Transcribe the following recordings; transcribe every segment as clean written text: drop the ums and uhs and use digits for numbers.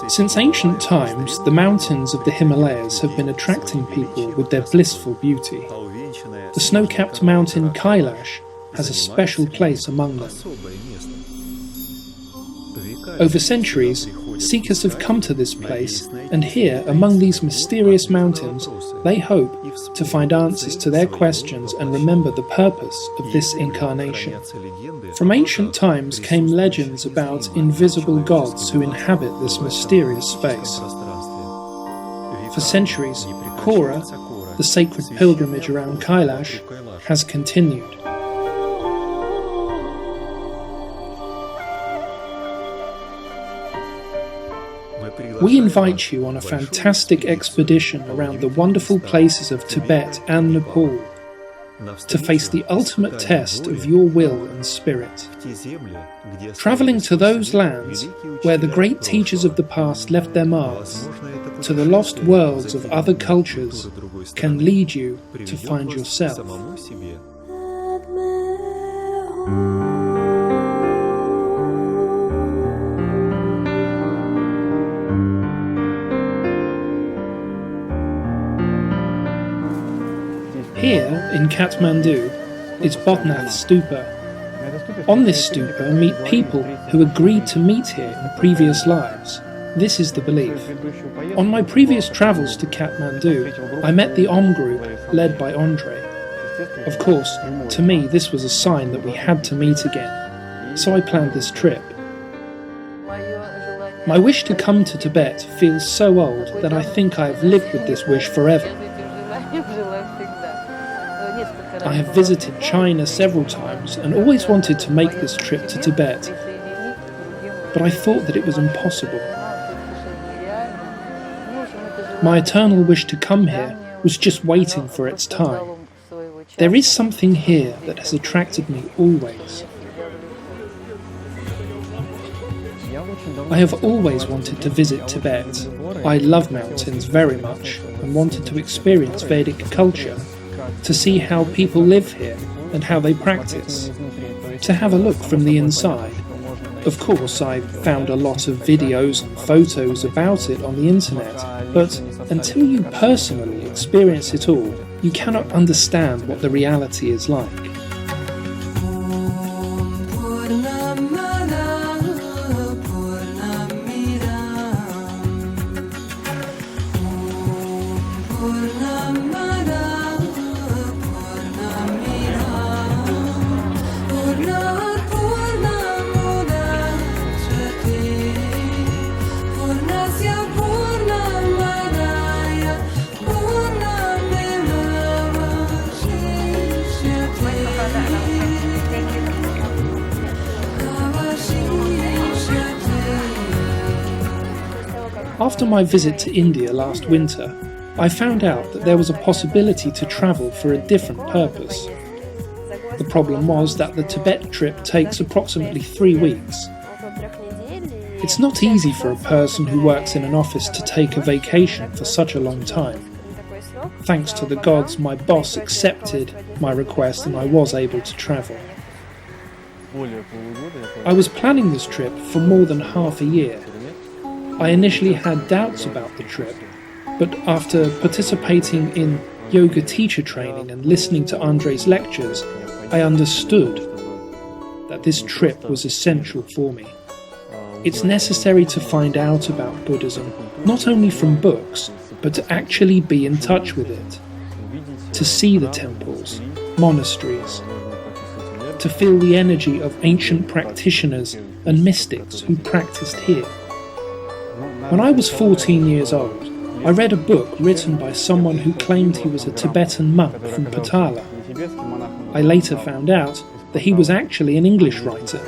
Since ancient times, the mountains of the Himalayas have been attracting people with their blissful beauty. The snow-capped mountain Kailash has a special place among them. Over centuries, seekers have come to this place, and here, among these mysterious mountains, they hope to find answers to their questions and remember the purpose of this incarnation. From ancient times came legends about invisible gods who inhabit this mysterious space. For centuries, Kora, the sacred pilgrimage around Kailash, has continued. We invite you on a fantastic expedition around the wonderful places of Tibet and Nepal, to face the ultimate test of your will and spirit. Travelling to those lands where the great teachers of the past left their marks, to the lost worlds of other cultures, can lead you to find yourself. Here, in Kathmandu, is Bodhnath Stupa. On this stupa meet people who agreed to meet here in previous lives. This is the belief. On my previous travels to Kathmandu, I met the Om group, led by Andre. Of course, to me this was a sign that we had to meet again, so I planned this trip. My wish to come to Tibet feels so old that I think I have lived with this wish forever. I have visited China several times and always wanted to make this trip to Tibet, but I thought that it was impossible. My eternal wish to come here was just waiting for its time. There is something here that has attracted me always. I have always wanted to visit Tibet. I love mountains very much and wanted to experience Vedic culture, to see how people live here and how they practice, to have a look from the inside. Of course, I found a lot of videos and photos about it on the internet, but until you personally experience it all, you cannot understand what the reality is like. After my visit to India last winter, I found out that there was a possibility to travel for a different purpose. The problem was that the Tibet trip takes approximately 3 weeks. It's not easy for a person who works in an office to take a vacation for such a long time. Thanks to the gods, my boss accepted my request and I was able to travel. I was planning this trip for more than half a year. I initially had doubts about the trip, but after participating in yoga teacher training and listening to Andre's lectures, I understood that this trip was essential for me. It's necessary to find out about Buddhism, not only from books, but to actually be in touch with it, to see the temples, monasteries, to feel the energy of ancient practitioners and mystics who practiced here. When I was 14 years old, I read a book written by someone who claimed he was a Tibetan monk from Patala. I later found out that he was actually an English writer.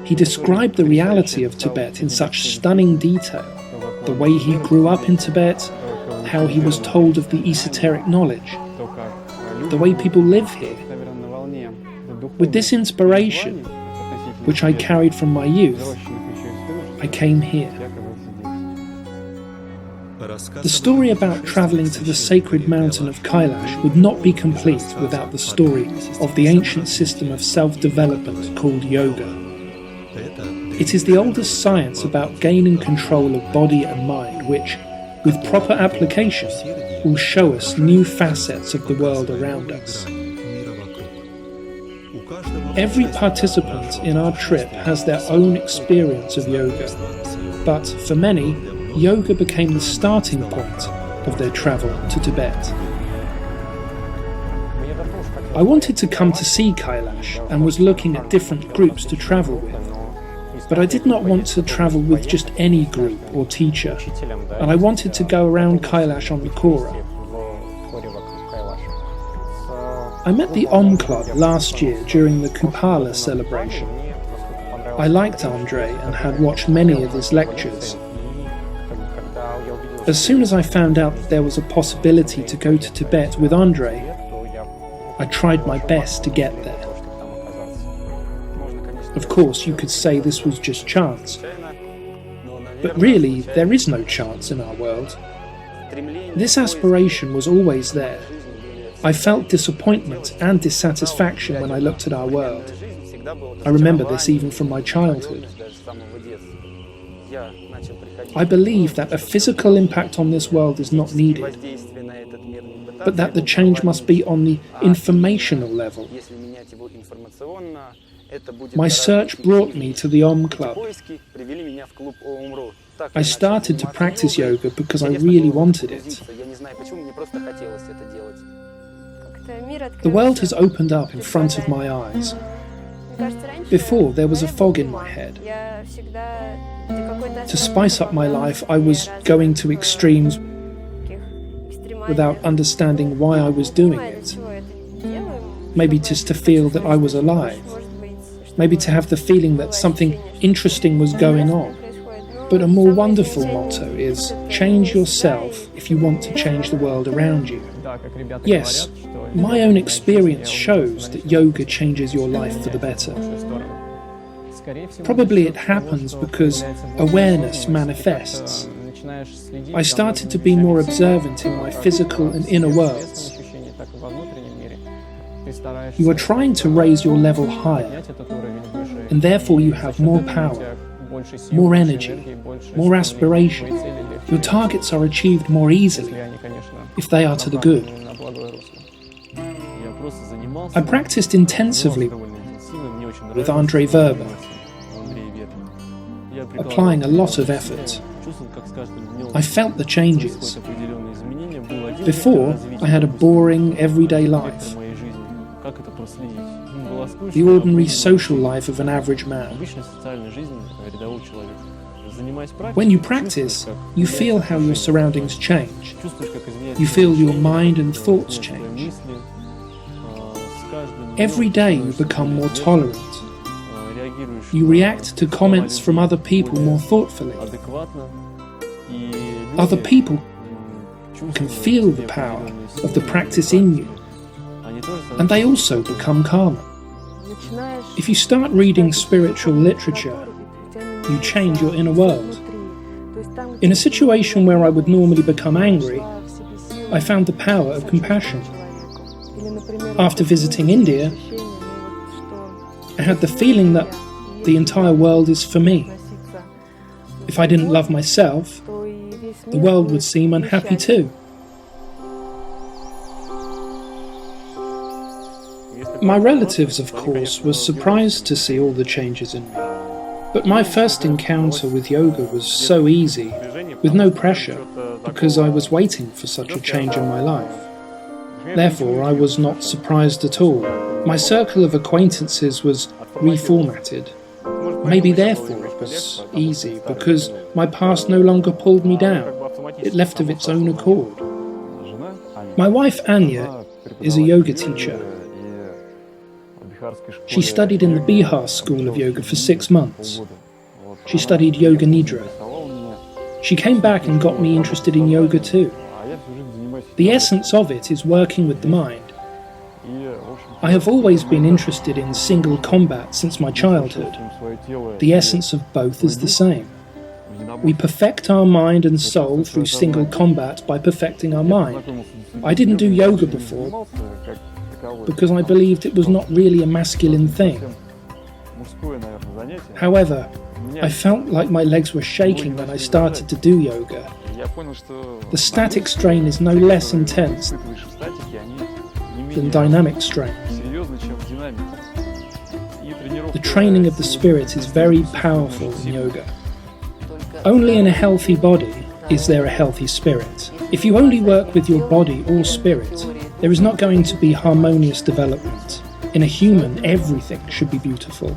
He described the reality of Tibet in such stunning detail, the way he grew up in Tibet, how he was told of the esoteric knowledge, the way people live here. With this inspiration, which I carried from my youth, I came here. The story about travelling to the sacred mountain of Kailash would not be complete without the story of the ancient system of self-development called yoga. It is the oldest science about gaining control of body and mind which, with proper application, will show us new facets of the world around us. Every participant in our trip has their own experience of yoga, but for many, yoga became the starting point of their travel to Tibet. I wanted to come to see Kailash and was looking at different groups to travel with, but I did not want to travel with just any group or teacher, and I wanted to go around Kailash on the Kora. I met the Om Club last year during the Kupala celebration. I liked Andre and had watched many of his lectures. As soon as I found out that there was a possibility to go to Tibet with Andre, I tried my best to get there. Of course, you could say this was just chance. But really, there is no chance in our world. This aspiration was always there. I felt disappointment and dissatisfaction when I looked at our world. I remember this even from my childhood. I believe that a physical impact on this world is not needed, but that the change must be on the informational level. My search brought me to the Om Club. I started to practice yoga because I really wanted it. The world has opened up in front of my eyes. Before, there was a fog in my head. To spice up my life, I was going to extremes without understanding why I was doing it. Maybe just to feel that I was alive. Maybe to have the feeling that something interesting was going on. But a more wonderful motto is, change yourself if you want to change the world around you. Yes, my own experience shows that yoga changes your life for the better. Probably it happens because awareness manifests. I started to be more observant in my physical and inner worlds. You are trying to raise your level higher, and therefore you have more power, more energy, more aspiration. Your targets are achieved more easily, if they are to the good. I practiced intensively with Andre Verba, applying a lot of effort. I felt the changes. Before, I had a boring, everyday life, the ordinary social life of an average man. When you practice, you feel how your surroundings change. You feel your mind and thoughts change. Every day you become more tolerant. You react to comments from other people more thoughtfully. Other people can feel the power of the practice in you, and they also become calmer. If you start reading spiritual literature, you change your inner world. In a situation where I would normally become angry, I found the power of compassion. After visiting India, I had the feeling that the entire world is for me. If I didn't love myself, the world would seem unhappy too. My relatives, of course, were surprised to see all the changes in me. But my first encounter with yoga was so easy, with no pressure, because I was waiting for such a change in my life. Therefore, I was not surprised at all. My circle of acquaintances was reformatted. Maybe therefore it was easy, because my past no longer pulled me down. It left of its own accord. My wife Anya is a yoga teacher. She studied in the Bihar School of Yoga for 6 months. She studied Yoga Nidra. She came back and got me interested in yoga too. The essence of it is working with the mind. I have always been interested in single combat since my childhood. The essence of both is the same. We perfect our mind and soul through single combat by perfecting our mind. I didn't do yoga before because I believed it was not really a masculine thing. However, I felt like my legs were shaking when I started to do yoga. The static strain is no less intense than dynamic strain. The training of the spirit is very powerful in yoga. Only in a healthy body is there a healthy spirit. If you only work with your body or spirit, there is not going to be harmonious development. In a human, everything should be beautiful.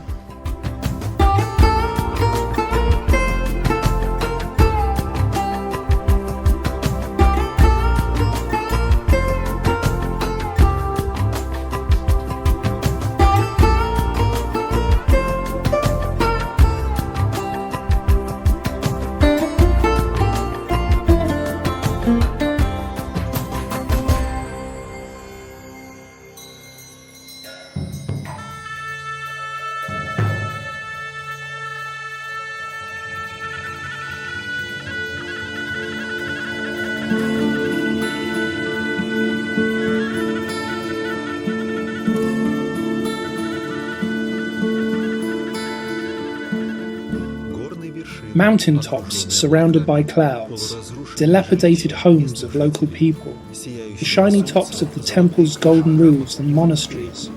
Mountaintops surrounded by clouds, dilapidated homes of local people, the shiny tops of the temples' golden roofs and monasteries,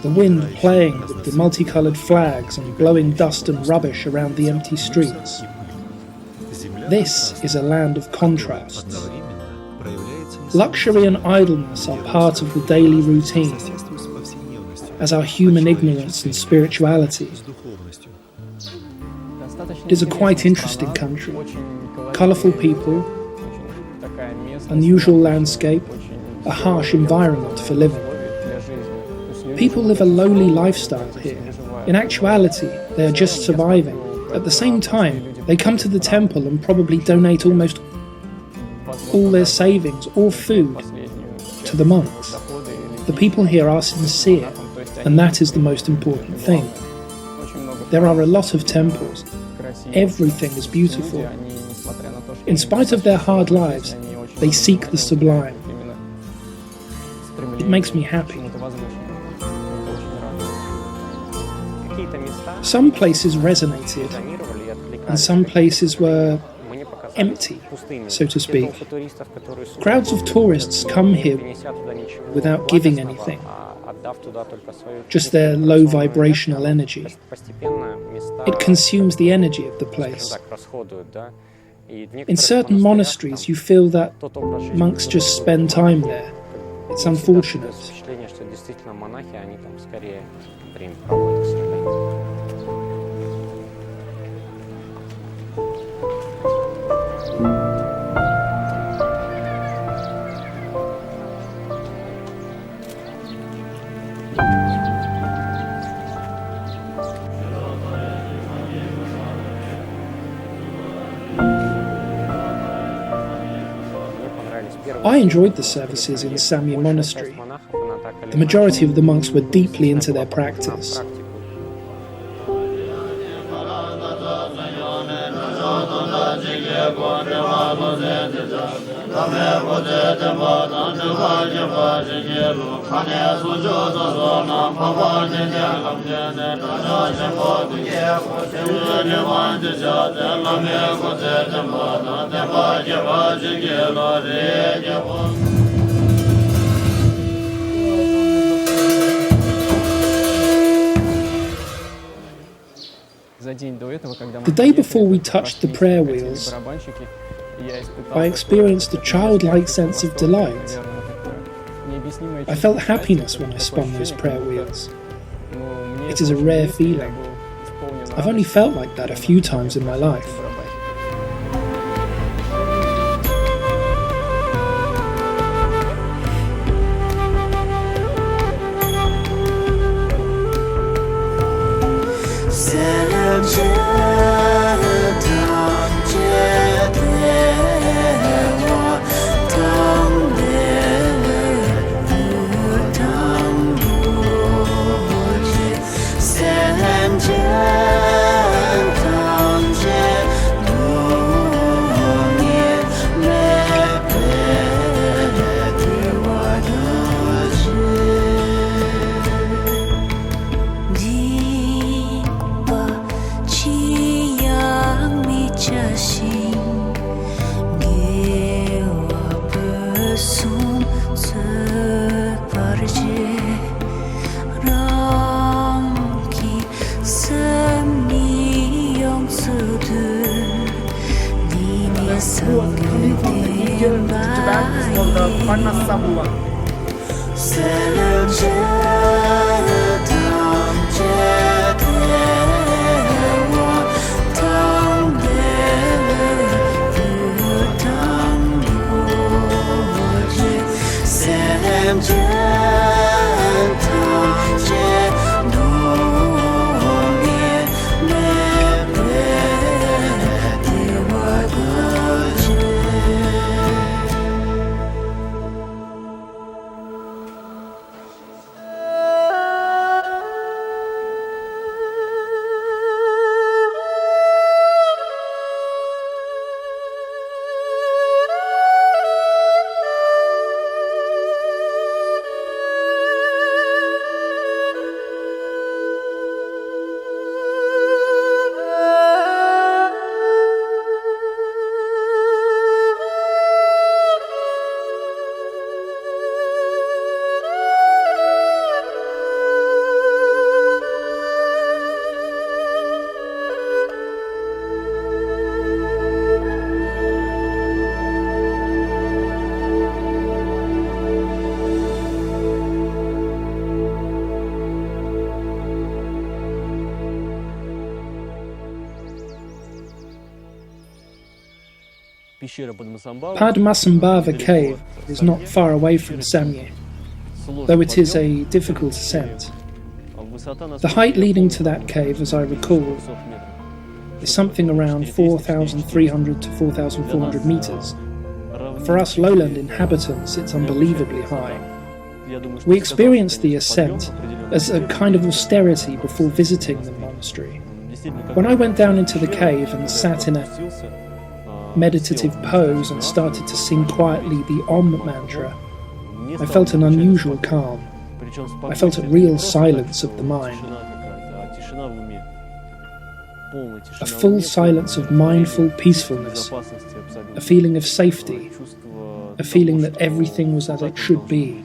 the wind playing with the multicoloured flags and blowing dust and rubbish around the empty streets. This is a land of contrasts. Luxury and idleness are part of the daily routine, as are human ignorance and spirituality. It is a quite interesting country. Colourful people, unusual landscape, a harsh environment for living. People live a lowly lifestyle here. In actuality, they are just surviving. At the same time, they come to the temple and probably donate almost all their savings or food to the monks. The people here are sincere, and that is the most important thing. There are a lot of temples. Everything is beautiful. In spite of their hard lives, they seek the sublime. It makes me happy. Some places resonated, and some places were empty, so to speak. Crowds of tourists come here without giving anything, just their low vibrational energy. It consumes the energy of the place. In certain monasteries, you feel that monks just spend time there. It's unfortunate. I enjoyed the services in Samye Monastery. The majority of the monks were deeply into their practice. The day before we touched the prayer wheels, I experienced a childlike sense of delight. I felt happiness when I spun those prayer wheels. It is a rare feeling. I've only felt like that a few times in my life. the Panasabua. Padmasambhava cave is not far away from Samye, though it is a difficult ascent. The height leading to that cave, as I recall, is something around 4,300 to 4,400 meters. For us lowland inhabitants, it's unbelievably high. We experienced the ascent as a kind of austerity before visiting the monastery. When I went down into the cave and sat in a meditative pose and started to sing quietly the Om mantra, I felt an unusual calm. I felt a real silence of the mind. A full silence of mindful peacefulness, a feeling of safety, a feeling that everything was as it should be.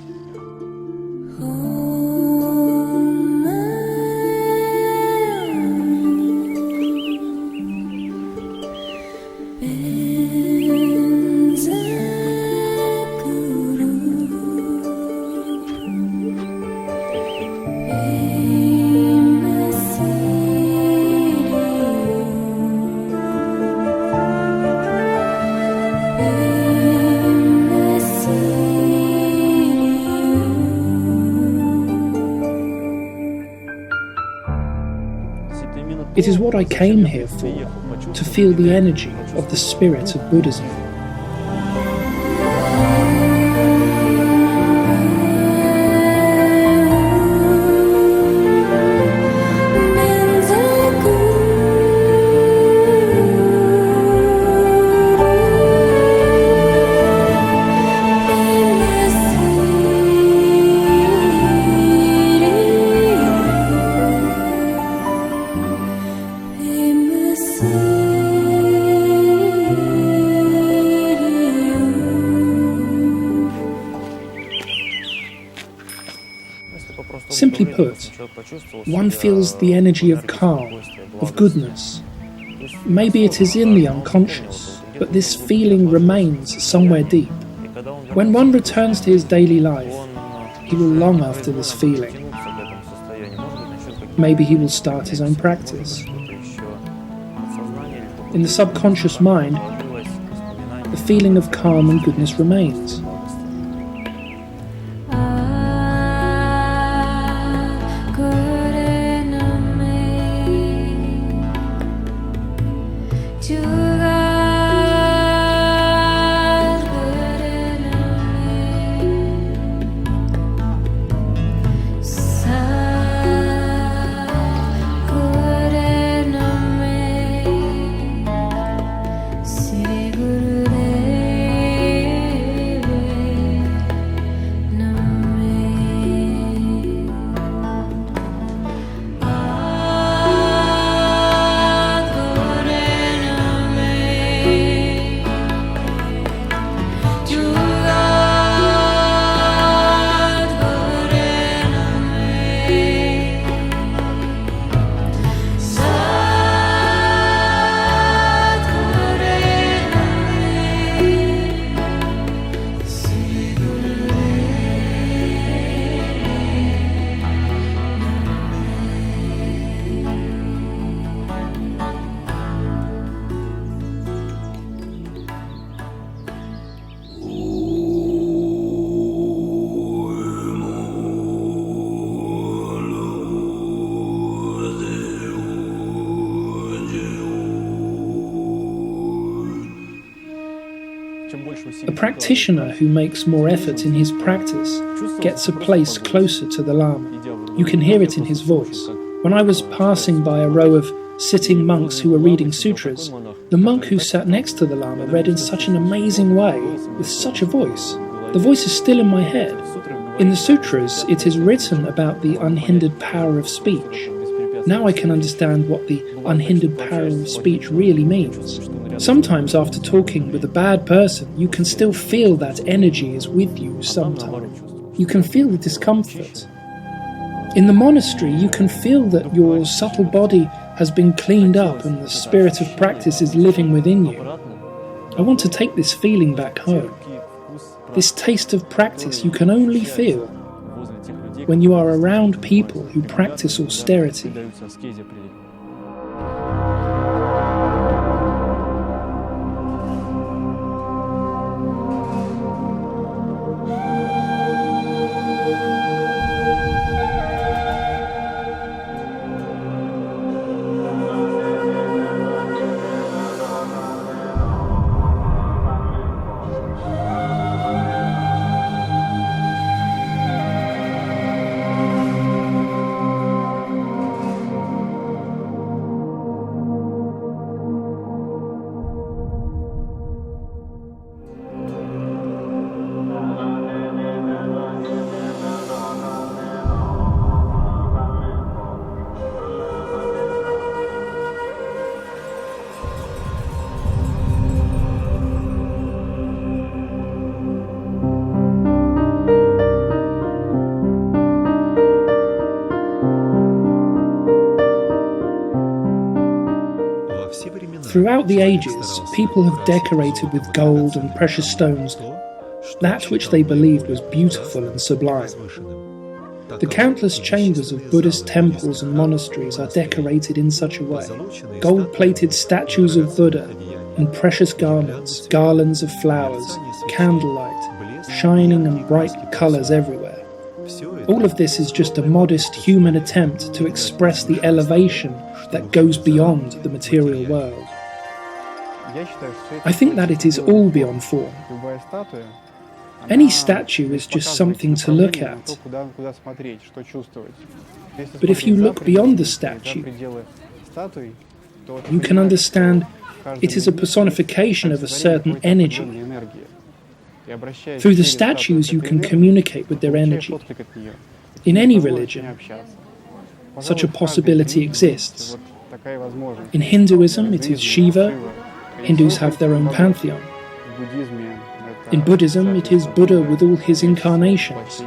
It is what I came here for, to feel the energy of the spirit of Buddhism. Simply put, one feels the energy of calm, of goodness. Maybe it is in the unconscious, but this feeling remains somewhere deep. When one returns to his daily life, he will long after this feeling. Maybe he will start his own practice. In the subconscious mind, the feeling of calm and goodness remains. A practitioner who makes more effort in his practice gets a place closer to the Lama. You can hear it in his voice. When I was passing by a row of sitting monks who were reading sutras, the monk who sat next to the Lama read in such an amazing way, with such a voice. The voice is still in my head. In the sutras, it is written about the unhindered power of speech. Now I can understand what the unhindered power of speech really means. Sometimes after talking with a bad person, you can still feel that energy is with you sometimes. You can feel the discomfort. In the monastery, you can feel that your subtle body has been cleaned up and the spirit of practice is living within you. I want to take this feeling back home. This taste of practice you can only feel when you are around people who practice austerity. Throughout the ages, people have decorated with gold and precious stones that which they believed was beautiful and sublime. The countless chambers of Buddhist temples and monasteries are decorated in such a way. Gold-plated statues of Buddha in precious garments, garlands of flowers, candlelight, shining and bright colours everywhere. All of this is just a modest human attempt to express the elevation that goes beyond the material world. I think that it is all beyond form. Any statue is just something to look at. But if you look beyond the statue, you can understand it is a personification of a certain energy. Through the statues you can communicate with their energy. In any religion, such a possibility exists. In Hinduism, it is Shiva. Hindus have their own pantheon. In Buddhism, it is Buddha with all his incarnations.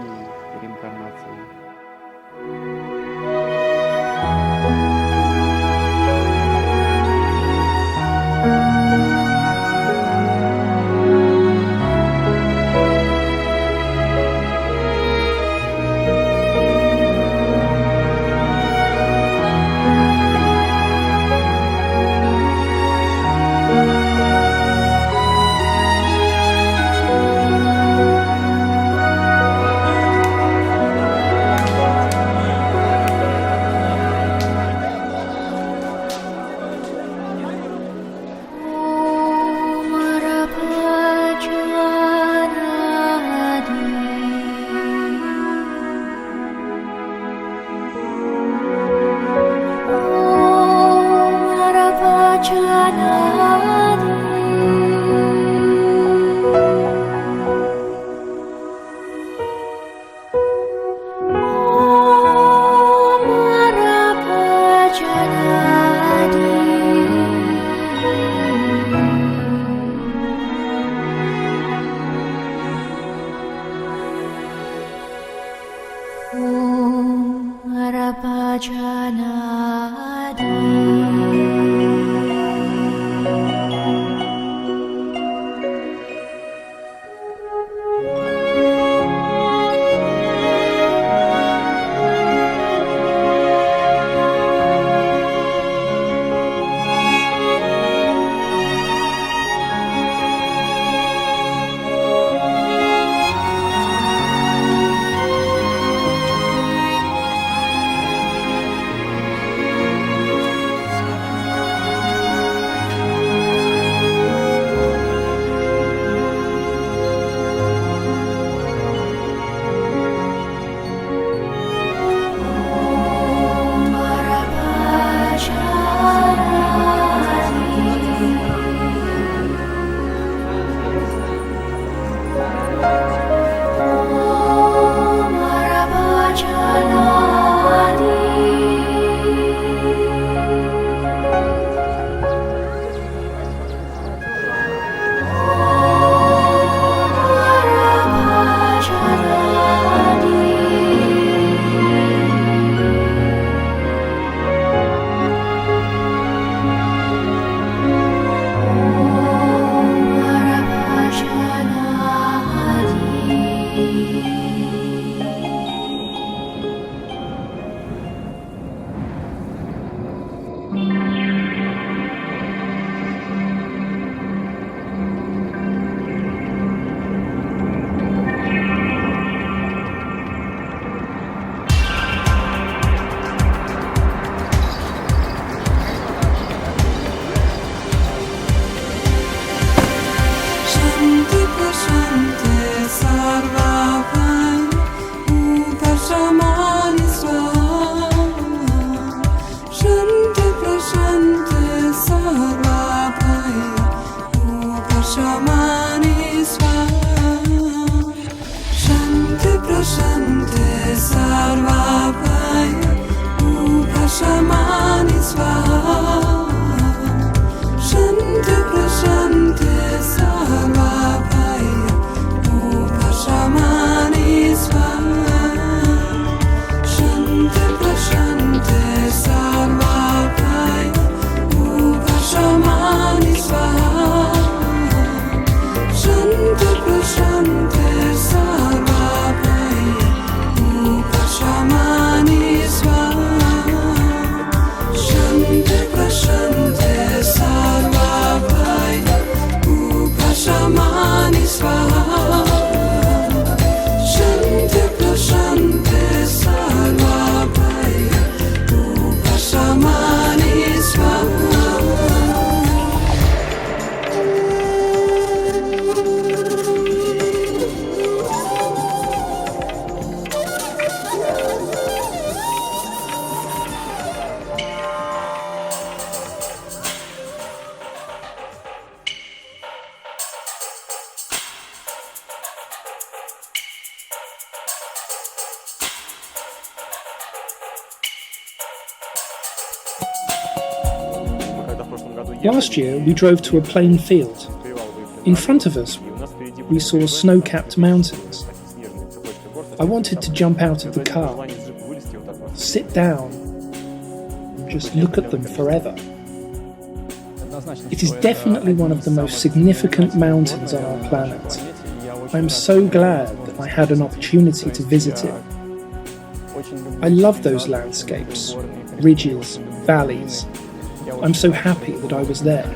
Last year, we drove to a plain field. In front of us, we saw snow-capped mountains. I wanted to jump out of the car, sit down, and just look at them forever. It is definitely one of the most significant mountains on our planet. I am so glad that I had an opportunity to visit it. I love those landscapes, ridges, valleys. I'm so happy that I was there.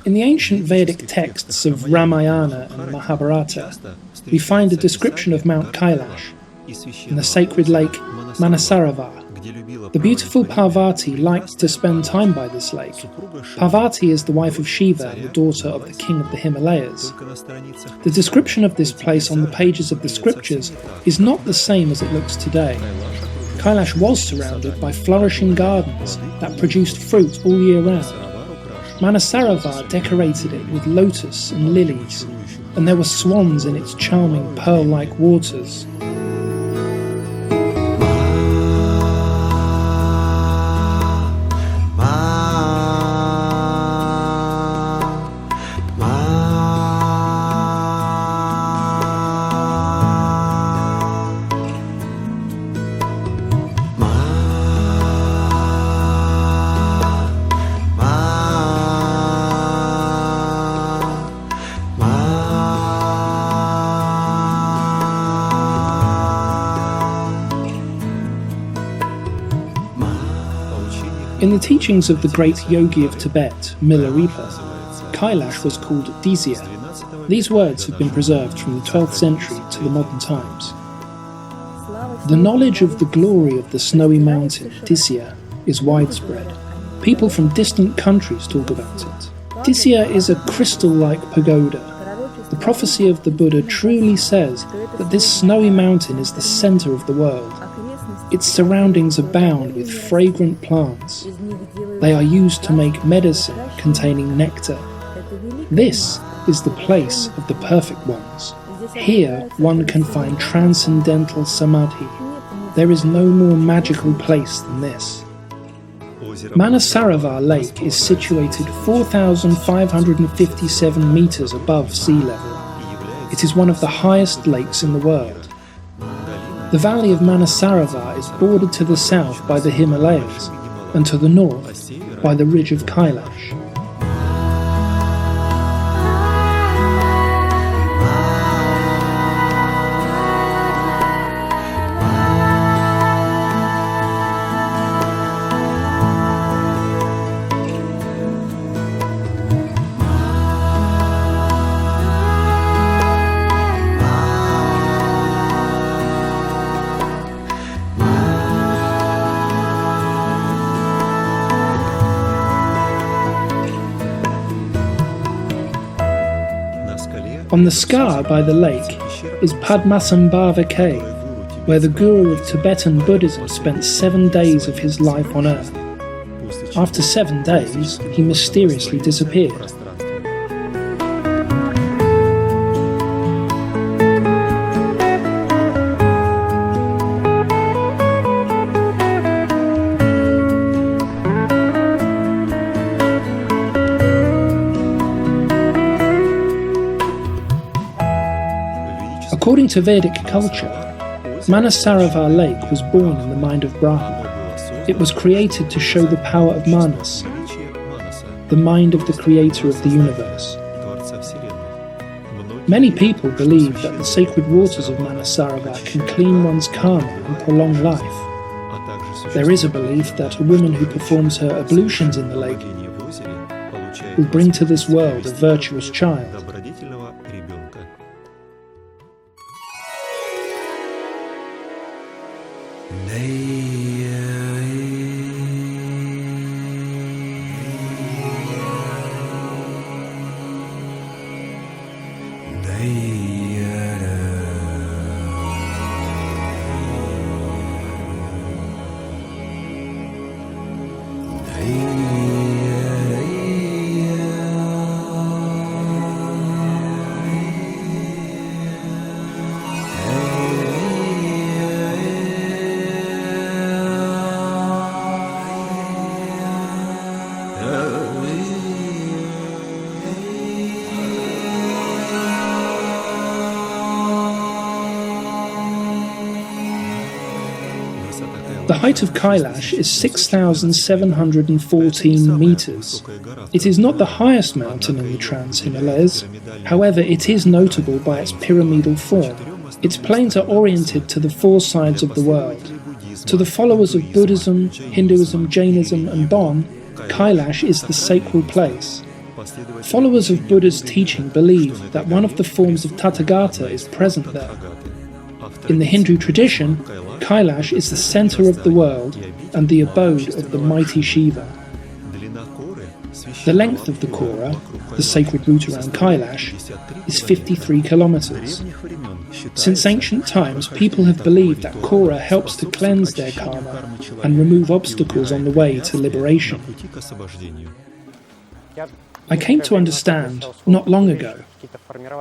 In the ancient Vedic texts of Ramayana and Mahabharata, we find a description of Mount Kailash and the sacred lake Manasarovar. The beautiful Parvati liked to spend time by this lake. Parvati is the wife of Shiva and the daughter of the king of the Himalayas. The description of this place on the pages of the scriptures is not the same as it looks today. Kailash was surrounded by flourishing gardens that produced fruit all year round. Manasarovar decorated it with lotus and lilies, and there were swans in its charming pearl-like waters. In the teachings of the great yogi of Tibet, Milarepa, Kailash was called Dizya. These words have been preserved from the 12th century to the modern times. The knowledge of the glory of the snowy mountain, Dizya, is widespread. People from distant countries talk about it. Dizya is a crystal-like pagoda. The prophecy of the Buddha truly says that this snowy mountain is the center of the world. Its surroundings abound with fragrant plants. They are used to make medicine containing nectar. This is the place of the perfect ones. Here one can find transcendental samadhi. There is no more magical place than this. Manasarovar Lake is situated 4,557 meters above sea level. It is one of the highest lakes in the world. The valley of Manasarovar is bordered to the south by the Himalayas and to the north by the ridge of Kailash. On the scar by the lake is Padmasambhava Cave, where the guru of Tibetan Buddhism spent 7 days of his life on earth. After 7 days, he mysteriously disappeared. According to Vedic culture, Manasarovar Lake was born in the mind of Brahma. It was created to show the power of Manas, the mind of the creator of the universe. Many people believe that the sacred waters of Manasarovar can clean one's karma and prolong life. There is a belief that a woman who performs her ablutions in the lake will bring to this world a virtuous child. The height of Kailash is 6,714 meters. It is not the highest mountain in the Trans-Himalayas, however it is notable by its pyramidal form. Its plains are oriented to the four sides of the world. To the followers of Buddhism, Hinduism, Jainism and Bon, Kailash is the sacred place. Followers of Buddha's teaching believe that one of the forms of Tathagata is present there. In the Hindu tradition, Kailash is the center of the world and the abode of the mighty Shiva. The length of the Kora, the sacred route around Kailash, is 53 kilometers. Since ancient times, people have believed that Kora helps to cleanse their karma and remove obstacles on the way to liberation. I came to understand, not long ago,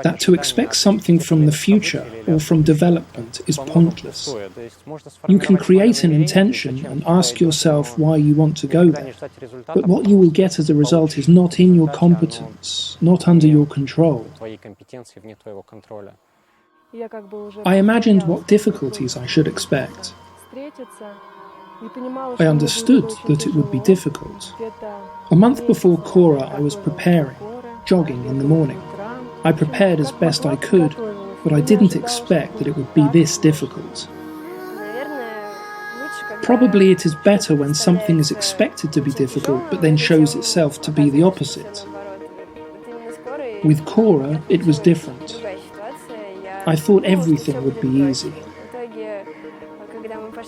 that to expect something from the future or from development is pointless. You can create an intention and ask yourself why you want to go there, but what you will get as a result is not in your competence, not under your control. I imagined what difficulties I should expect. I understood that it would be difficult. A month before Kora, I was preparing, jogging in the morning. I prepared as best I could, but I didn't expect that it would be this difficult. Probably it is better when something is expected to be difficult, but then shows itself to be the opposite. With Kora, it was different. I thought everything would be easy.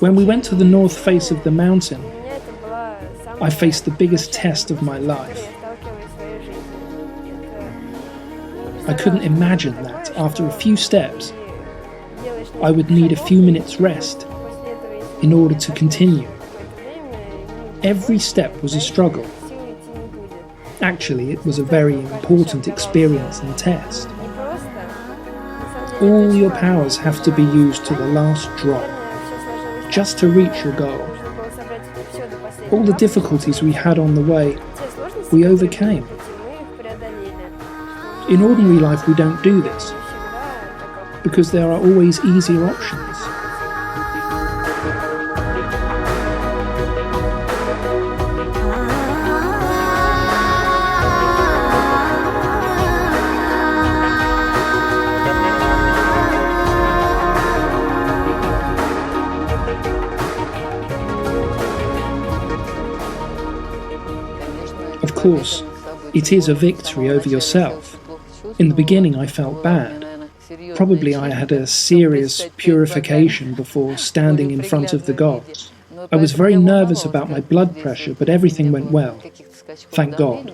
When we went to the north face of the mountain, I faced the biggest test of my life. I couldn't imagine that after a few steps, I would need a few minutes rest in order to continue. Every step was a struggle. Actually, it was a very important experience and test. All your powers have to be used to the last drop, just to reach your goal. All the difficulties we had on the way, we overcame. In ordinary life we don't do this, because there are always easier options. Of course, it is a victory over yourself. In the beginning I felt bad. Probably I had a serious purification before standing in front of the gods. I was very nervous about my blood pressure, but everything went well. Thank God.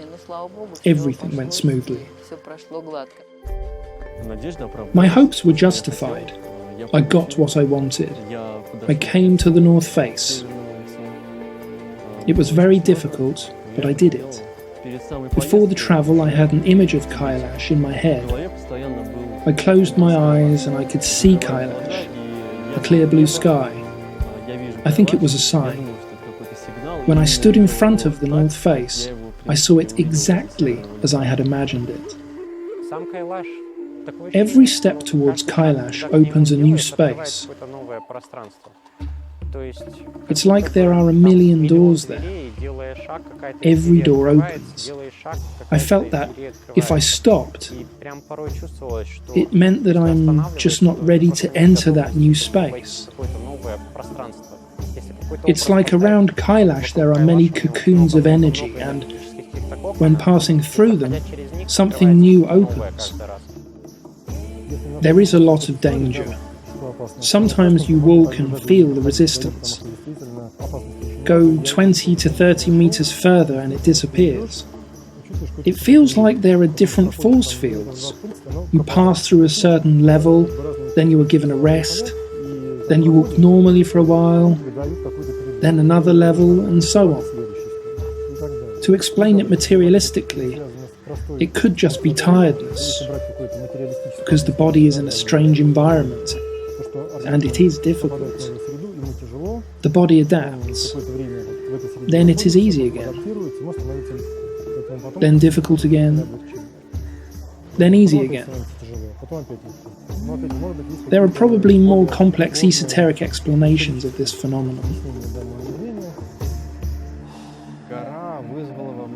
Everything went smoothly. My hopes were justified. I got what I wanted. I came to the North Face. It was very difficult, but I did it. Before the travel, I had an image of Kailash in my head. I closed my eyes and I could see Kailash, a clear blue sky. I think it was a sign. When I stood in front of the North Face, I saw it exactly as I had imagined it. Every step towards Kailash opens a new space. It's like there are a million doors there. Every door opens. I felt that if I stopped, it meant that I'm just not ready to enter that new space. It's like around Kailash there are many cocoons of energy, and when passing through them, something new opens. There is a lot of danger. Sometimes you walk and feel the resistance. Go 20 to 30 meters further and it disappears. It feels like there are different force fields. You pass through a certain level, then you are given a rest, then you walk normally for a while, then another level, and so on. To explain it materialistically, it could just be tiredness, because the body is in a strange environment, and it is difficult. The body adapts. Then it is easy again. Then difficult again. Then easy again. There are probably more complex esoteric explanations of this phenomenon.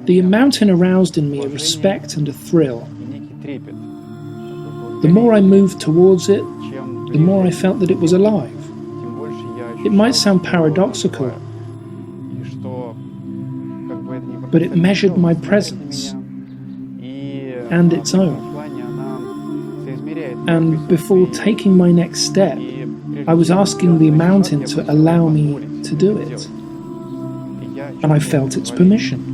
The mountain aroused in me a respect and a thrill. The more I moved towards it, the more I felt that it was alive. It might sound paradoxical, but it measured my presence and its own. And before taking my next step, I was asking the mountain to allow me to do it. And I felt its permission.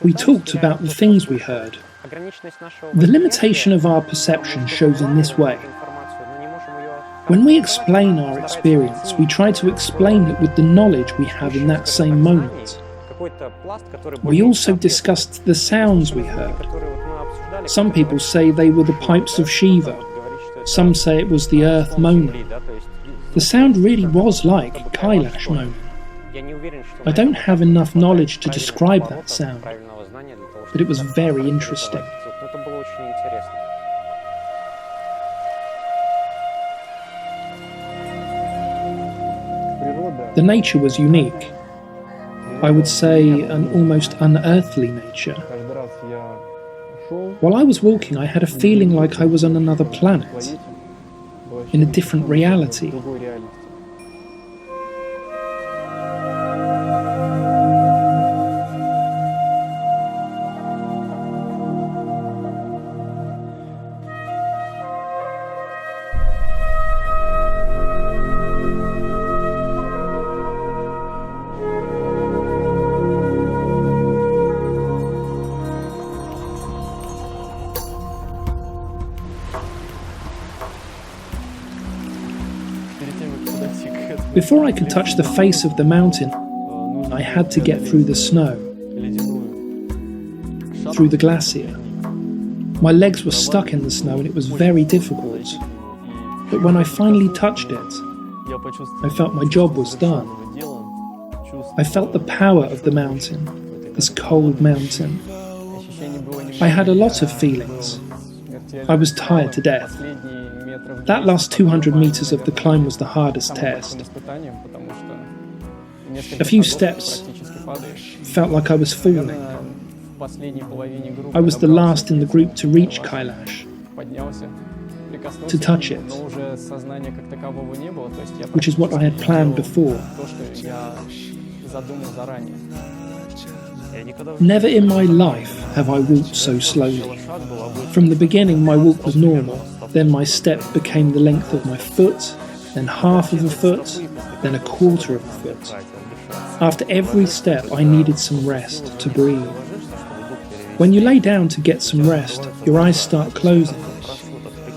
We talked about the things we heard. The limitation of our perception shows in this way. When we explain our experience, we try to explain it with the knowledge we have in that same moment. We also discussed the sounds we heard. Some people say they were the pipes of Shiva. Some say it was the earth moaning. The sound really was like Kailash moaning. I don't have enough knowledge to describe that sound, but it was very interesting. The nature was unique. I would say an almost unearthly nature. While I was walking, I had a feeling like I was on another planet, in a different reality. Before I could touch the face of the mountain, I had to get through the snow, through the glacier. My legs were stuck in the snow and it was very difficult. But when I finally touched it, I felt my job was done. I felt the power of the mountain, this cold mountain. I had a lot of feelings. I was tired to death. That last 200 meters of the climb was the hardest test. A few steps felt like I was falling. I was the last in the group to reach Kailash, to touch it, which is what I had planned before. Never in my life have I walked so slowly. From the beginning, my walk was normal. Then my step became the length of my foot, then half of a foot, then a quarter of a foot. After every step, I needed some rest to breathe. When you lay down to get some rest, your eyes start closing.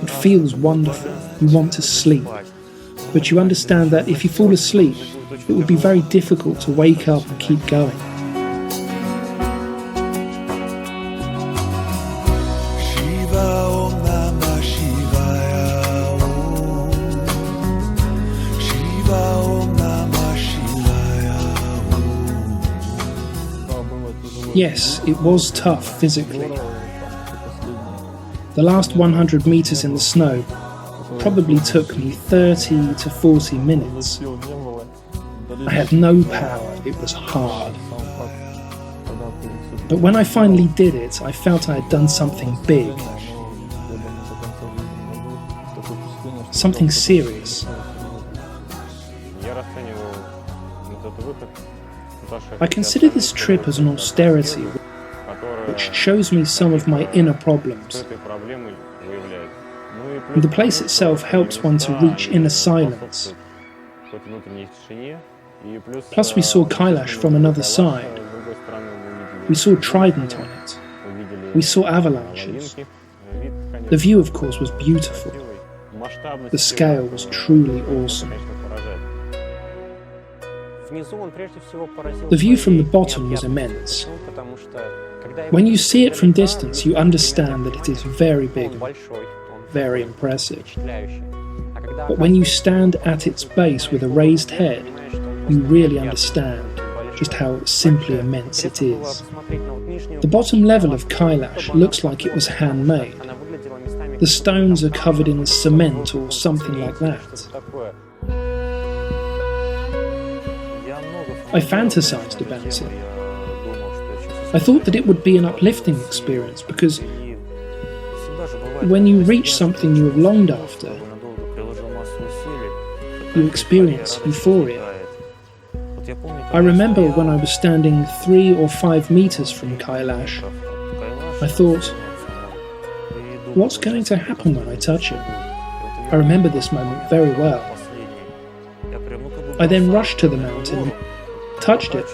It feels wonderful. You want to sleep. But you understand that if you fall asleep, it would be very difficult to wake up and keep going. Yes, it was tough physically. The last 100 meters in the snow, probably took me 30 to 40 minutes. I had no power, it was hard. But when I finally did it, I felt I had done something big. Something serious. I consider this trip as an austerity which shows me some of my inner problems. And the place itself helps one to reach inner silence. Plus we saw Kailash from another side. We saw Trident on it. We saw avalanches. The view, of course, was beautiful. The scale was truly awesome. The view from the bottom was immense. When you see it from distance, you understand that it is very big, very impressive. But when you stand at its base with a raised head, you really understand just how simply immense it is. The bottom level of Kailash looks like it was handmade. The stones are covered in cement or something like that. I fantasized about it. I thought that it would be an uplifting experience because when you reach something you have longed after, you experience euphoria. I remember when I was standing 3 or 5 meters from Kailash, I thought, what's going to happen when I touch it? I remember this moment very well. I then rushed to the mountain, touched it,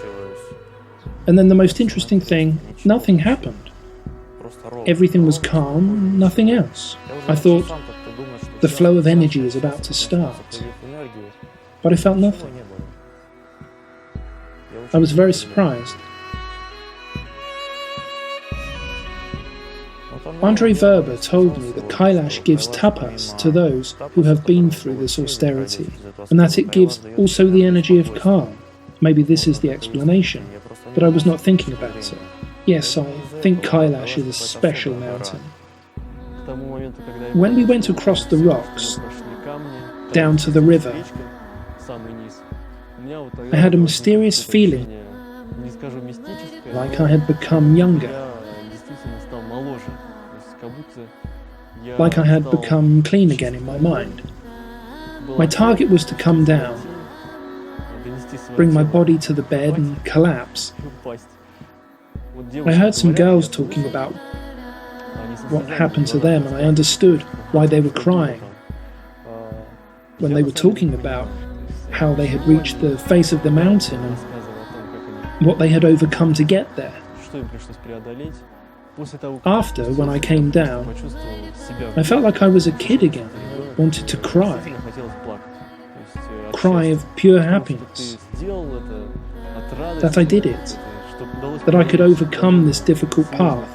and then the most interesting thing, nothing happened. Everything was calm, nothing else. I thought, the flow of energy is about to start. But I felt nothing. I was very surprised. Andre Verber told me that Kailash gives tapas to those who have been through this austerity, and that it gives also the energy of calm. Maybe this is the explanation, but I was not thinking about it. Yes, I think Kailash is a special mountain. When we went across the rocks, down to the river, I had a mysterious feeling, like I had become younger, like I had become clean again in my mind. My target was to come down, bring my body to the bed and collapse. I heard some girls talking about what happened to them, and I understood why they were crying. When they were talking about how they had reached the face of the mountain and what they had overcome to get there. After, when I came down, I felt like I was a kid again. I wanted to cry. Cry of pure happiness. That I did it. That I could overcome this difficult path.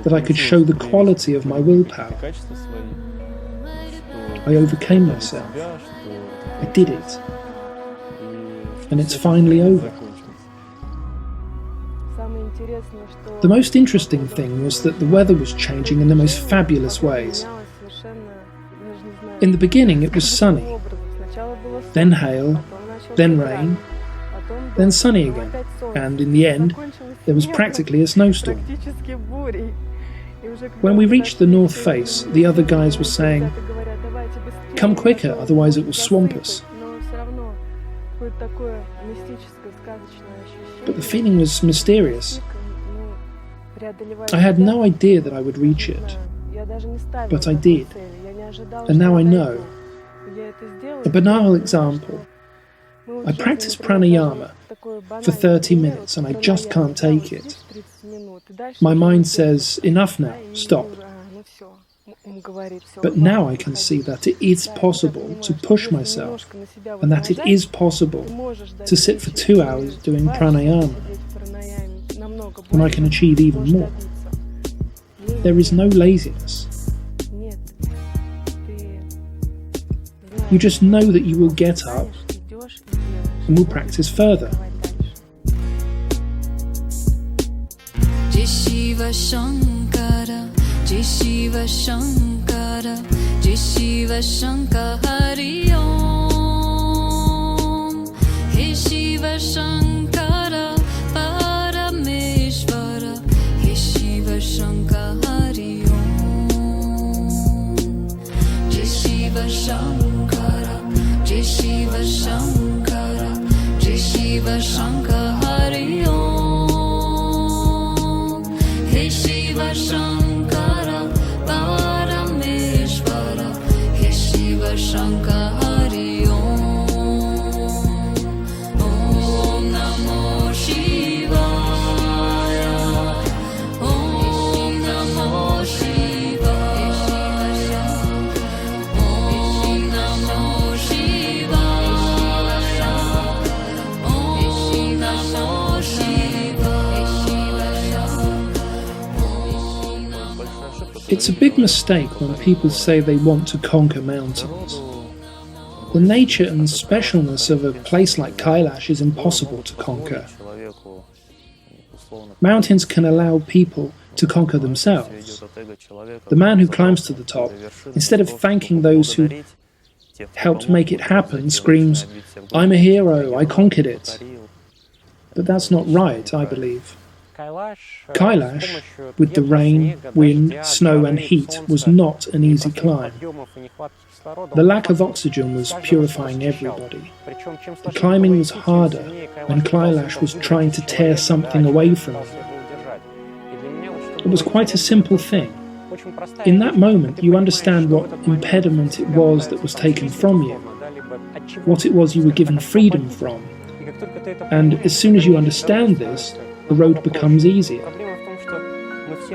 That I could show the quality of my willpower. I overcame myself. I did it. And it's finally over. The most interesting thing was that the weather was changing in the most fabulous ways. In the beginning it was sunny, then hail, then rain, then sunny again, and in the end there was practically a snowstorm. When we reached the north face, the other guys were saying, "Come quicker, otherwise it will swamp us." But the feeling was mysterious. I had no idea that I would reach it, but I did, and now I know. A banal example. I practiced pranayama for 30 minutes and I just can't take it. My mind says, enough now, stop. But now I can see that it is possible to push myself, and that it is possible to sit for 2 hours doing pranayama, and I can achieve even more. There is no laziness. You just know that you will get up and will practice further. Jai Shiva Shankara, Jai Shiva Shankara, Shiva Shankara Hari Om. Hey Shiva Shankara Parameshvara. Hey Shiva Shankara Hari Om. Jai Shiva Shankara, Jai Shiva Shankara, Jai Shiva Shankara Hari Om. Hey Shiva Shankara Parameshvara. Hey Shiva Shankara Hari Om. Om Namo Shivaya. Om Namo Shivaya. Om Namo Shivaya. Om Namo Shivaya. It's a big mistake when people say they want to conquer mountains. The nature and specialness of a place like Kailash is impossible to conquer. Mountains can allow people to conquer themselves. The man who climbs to the top, instead of thanking those who helped make it happen, screams, "I'm a hero, I conquered it." But that's not right, I believe. Kailash, with the rain, wind, snow and heat, was not an easy climb. The lack of oxygen was purifying everybody. The climbing was harder when Kailash was trying to tear something away from him. It was quite a simple thing. In that moment, you understand what impediment it was that was taken from you, what it was you were given freedom from. And as soon as you understand this, the road becomes easier.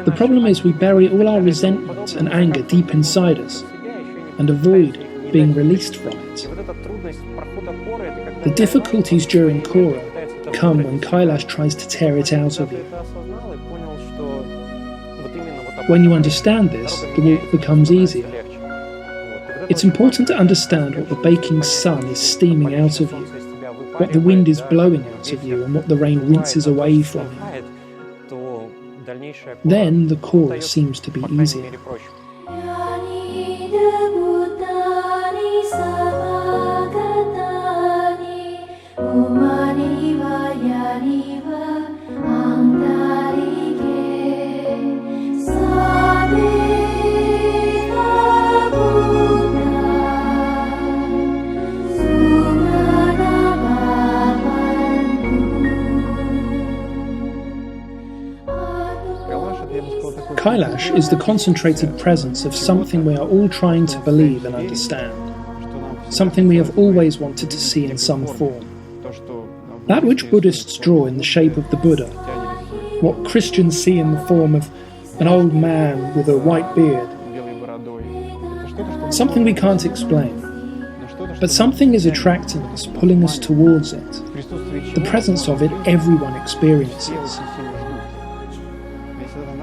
The problem is we bury all our resentment and anger deep inside us and avoid being released from it. The difficulties during Kora come when Kailash tries to tear it out of you. When you understand this, the walk becomes easier. It's important to understand what the baking sun is steaming out of you, what the wind is blowing out of you, and what the rain rinses away from you. Then the Kora seems to be easier. Kailash is the concentrated presence of something we are all trying to believe and understand, something we have always wanted to see in some form. That which Buddhists draw in the shape of the Buddha, what Christians see in the form of an old man with a white beard, something we can't explain, but something is attracting us, pulling us towards it. The presence of it everyone experiences.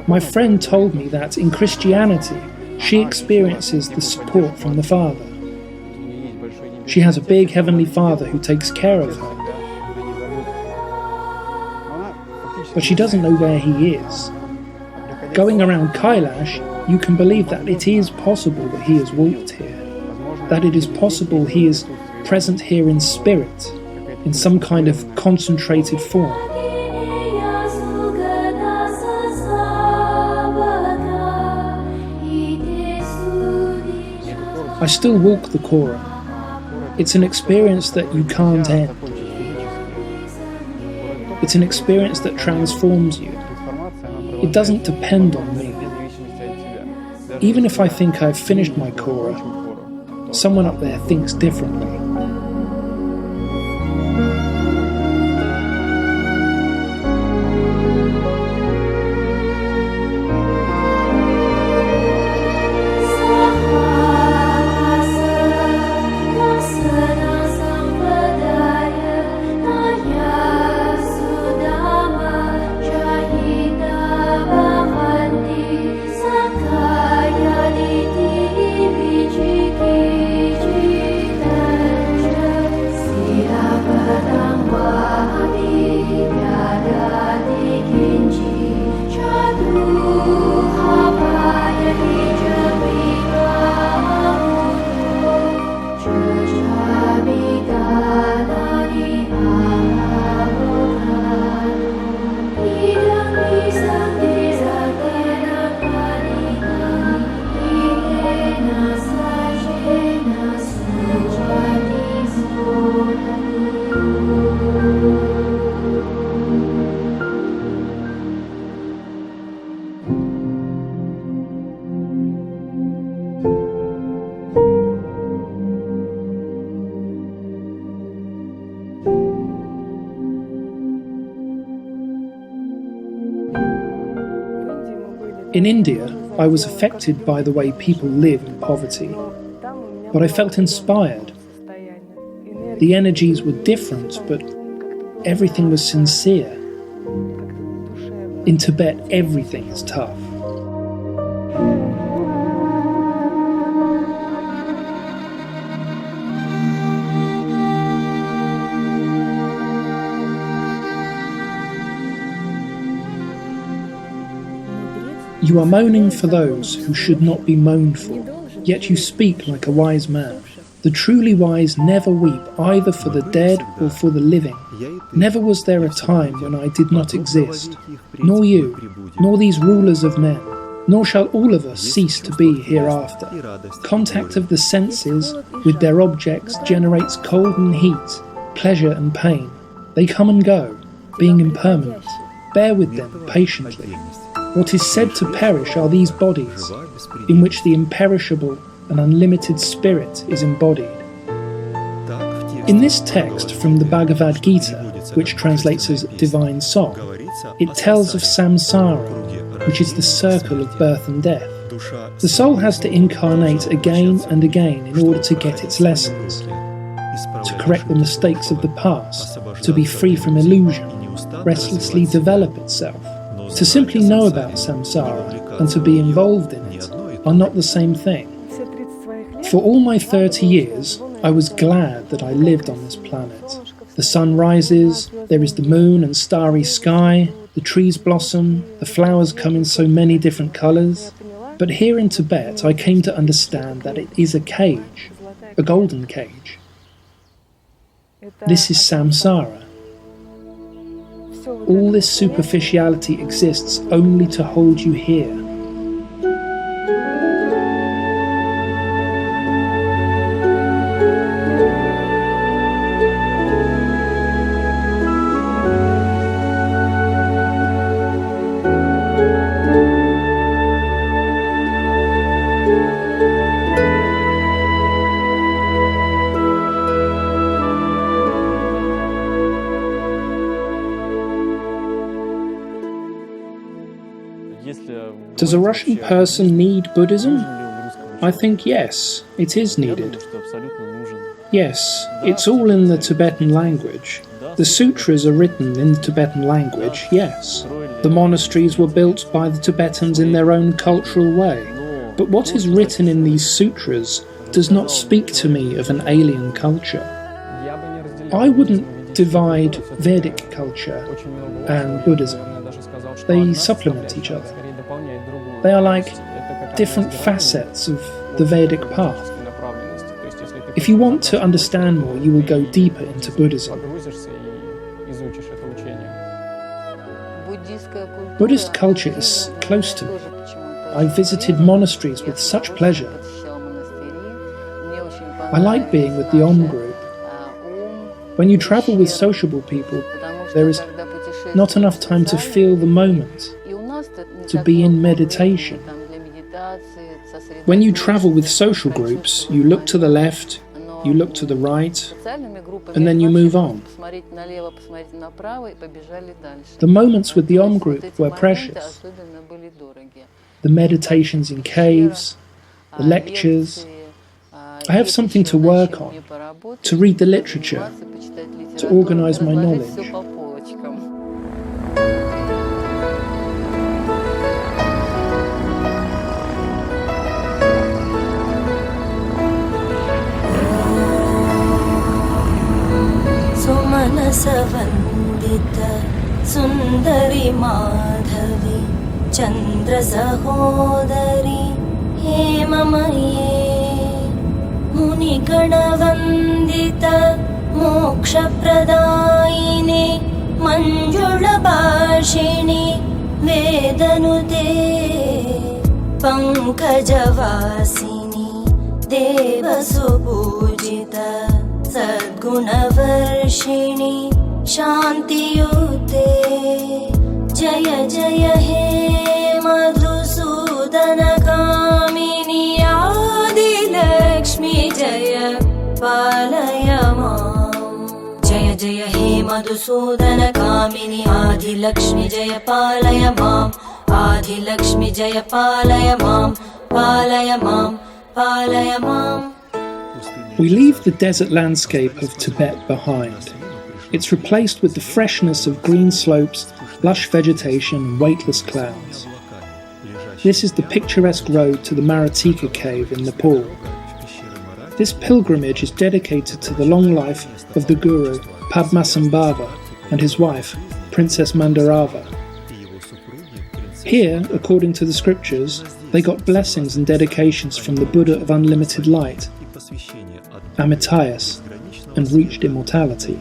My friend told me that in Christianity, she experiences the support from the Father. She has a big Heavenly Father who takes care of her. But she doesn't know where He is. Going around Kailash, you can believe that it is possible that He has walked here, that it is possible He is present here in spirit, in some kind of concentrated form. I still walk the Kora. It's an experience that you can't end. It's an experience that transforms you. It doesn't depend on me. Even if I think I've finished my Kora, someone up there thinks differently. In India, I was affected by the way people live in poverty, but I felt inspired. The energies were different, but everything was sincere. In Tibet, everything is tough. You are moaning for those who should not be moaned for, yet you speak like a wise man. The truly wise never weep either for the dead or for the living. Never was there a time when I did not exist, nor you, nor these rulers of men, nor shall all of us cease to be hereafter. Contact of the senses with their objects generates cold and heat, pleasure and pain. They come and go, being impermanent. Bear with them patiently. What is said to perish are these bodies, in which the imperishable and unlimited spirit is embodied. In this text from the Bhagavad Gita, which translates as divine song, it tells of samsara, which is the circle of birth and death. The soul has to incarnate again and again in order to get its lessons, to correct the mistakes of the past, to be free from illusion, restlessly develop itself. To simply know about samsara and to be involved in it are not the same thing. For all my 30 years, I was glad that I lived on this planet. The sun rises, there is the moon and starry sky, the trees blossom, the flowers come in so many different colours. But here in Tibet, I came to understand that it is a cage, a golden cage. This is samsara. All this superficiality exists only to hold you here. Does a Russian person need Buddhism? I think yes, it is needed. Yes, it's all in the Tibetan language. The sutras are written in the Tibetan language, yes. The monasteries were built by the Tibetans in their own cultural way. But what is written in these sutras does not speak to me of an alien culture. I wouldn't divide Vedic culture and Buddhism. They supplement each other. They are like different facets of the Vedic path. If you want to understand more, you will go deeper into Buddhism. Buddhist culture is close to me. I visited monasteries with such pleasure. I like being with the Om group. When you travel with sociable people, there is not enough time to feel the moment, to be in meditation. When you travel with social groups, you look to the left, you look to the right, and then you move on. The moments with the Om group were precious. The meditations in caves, the lectures. I have something to work on, to read the literature, to organize my knowledge. मनसवन्दित सुन्दरि माधवी चन्द्र सहोदरी हेममये मुनिगणवन्दित मोक्षप्रदायिने मञ्जुळभाषिणि वेदनुते पङ्कजवासिनि देवसुपूजित सद्गुणवर्षिणि शान्तियुते जय जय हे मधुसूदनकामिनि आदिलक्ष्मि जय पालय माम् जय जय हे मधुसूदनकामिनि आदिलक्ष्मि जय पालय माम् आदिलक्ष्मी जय पालय मां पालय मां पालय मां. We leave the desert landscape of Tibet behind. It's replaced with the freshness of green slopes, lush vegetation and weightless clouds. This is the picturesque road to the Maratika cave in Nepal. This pilgrimage is dedicated to the long life of the guru Padmasambhava and his wife, Princess Mandarava. Here, according to the scriptures, they got blessings and dedications from the Buddha of unlimited light, Amitayus, and reached immortality.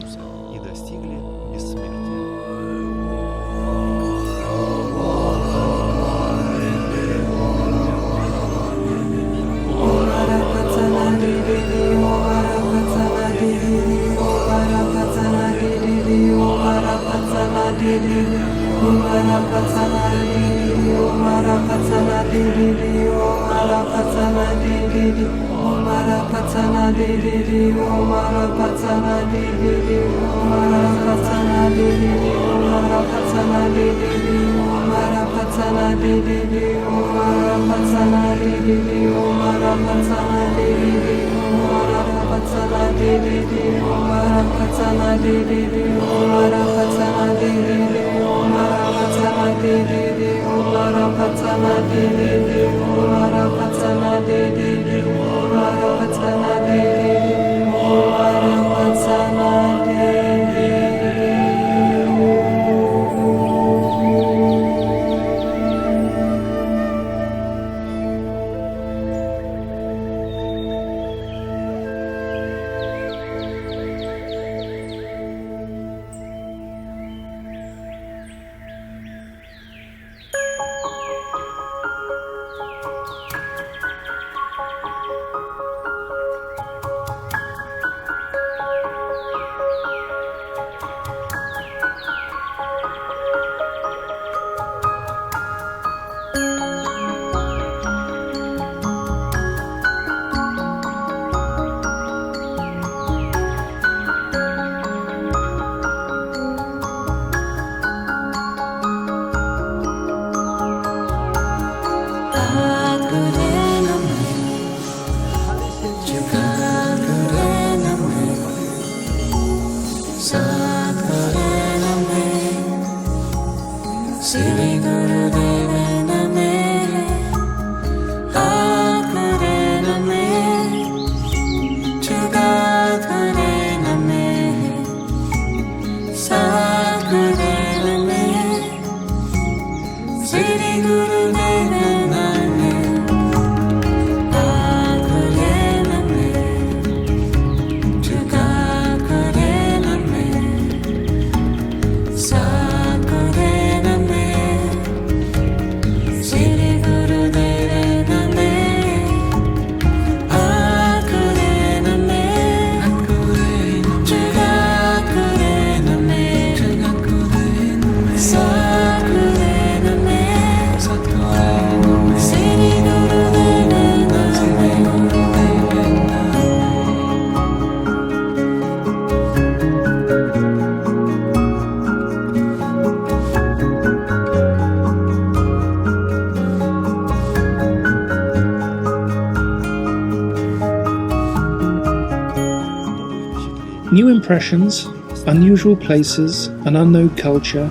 New impressions, unusual places, an unknown culture,